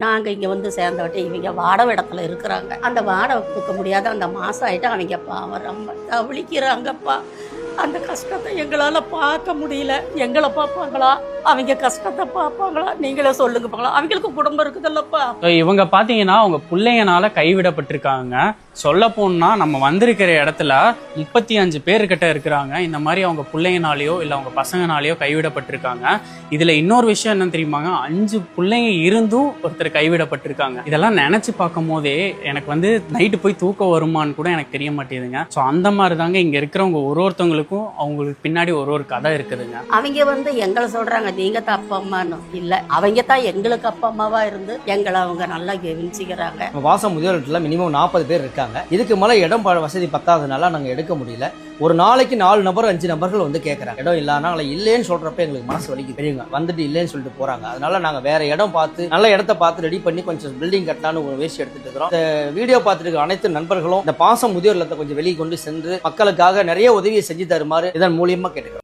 நாங்கள் இங்கே வந்து சேர்ந்தவட்ட இவங்க வாடகை இடத்துல இருக்கிறாங்க. அந்த வாடகை கொடுக்க முடியாத அந்த மாதம் ஆகிட்டு அவங்க பாவம் ரொம்ப தவிழிக்கிறாங்கப்பா. அந்த கஷ்டத்தை எங்களால் பார்க்க முடியல. எங்களை பார்ப்பாங்களா, அவங்க கஷ்டத்தை பார்ப்பாங்களா, நீங்களே சொல்லுங்க பார்க்கலாம். அவங்களுக்கு குடும்பம் இருக்குதுல்லப்பா. இவங்க பார்த்தீங்கன்னா அவங்க பிள்ளைங்கனால கைவிடப்பட்டிருக்காங்க. சொல்ல போனா நம்ம வந்திருக்கிற இடத்துல 35 பேர்கிட்ட இருக்கிறாங்க. இந்த மாதிரி அவங்க பிள்ளைங்கனாலேயோ இல்லை அவங்க பசங்கனாலேயோ கைவிடப்பட்டிருக்காங்க. இதுல இன்னொரு விஷயம் என்ன தெரியுமாங்க, 5 பிள்ளைங்க இருந்தும் ஒருத்தர் கைவிடப்பட்டிருக்காங்க. இதெல்லாம் நினைச்சு பார்க்கும் போதே எனக்கு வந்து நைட்டு போய் தூக்கம் வருமானு கூட எனக்கு தெரிய மாட்டேங்குதுங்க. ஸோ அந்த மாதிரி தாங்க இங்க இருக்கிறவங்க ஒருத்தவங்களுக்கும் அவங்களுக்கு பின்னாடி ஒரு கதை இருக்குதுங்க. அவங்க வந்து எங்களை சொல்றாங்க நீங்க தான் அப்பா அம்மான்னு. இல்ல, அவங்க தான் எங்களுக்கு அப்பா அம்மாவா இருந்து எங்களை அவங்க நல்லா கவனிச்சுக்கிறாங்க. வாசம் முதியோர் மினிமம் 40 பேர் இருக்காங்க. இதுக்கு மேல இடம் வசதி பத்தாதனால நாங்க எடுக்க முடியல. ஒரு நாளைக்கு 4 நபர் 5 நபர்கள் வந்து கேட்கறாங்க. இடம் இல்லைன்னா இல்லைன்னு சொல்றப்ப எங்களுக்கு மனசு வலிக்கு பெரியவங்க வந்துட்டு இல்லைன்னு சொல்லிட்டு போறாங்க. அதனால நாங்க வேற இடம் பார்த்து நல்ல இடத்த பார்த்து ரெடி பண்ணி கொஞ்சம் பில்டிங் கட்டலான்னு ஒரு முயற்சி எடுத்துட்டு இருக்கிறோம். இந்த வீடியோ பார்த்துட்டு இருக்க அனைத்து நண்பர்களும் இந்த பாசம் முதியோர் இல்லத்தை கொஞ்சம் வெளியே கொண்டு சென்று மக்களுக்காக நிறைய உதவியை செஞ்சு தருமாறு இதன் மூலியமா கேட்டுக்கிறோம்.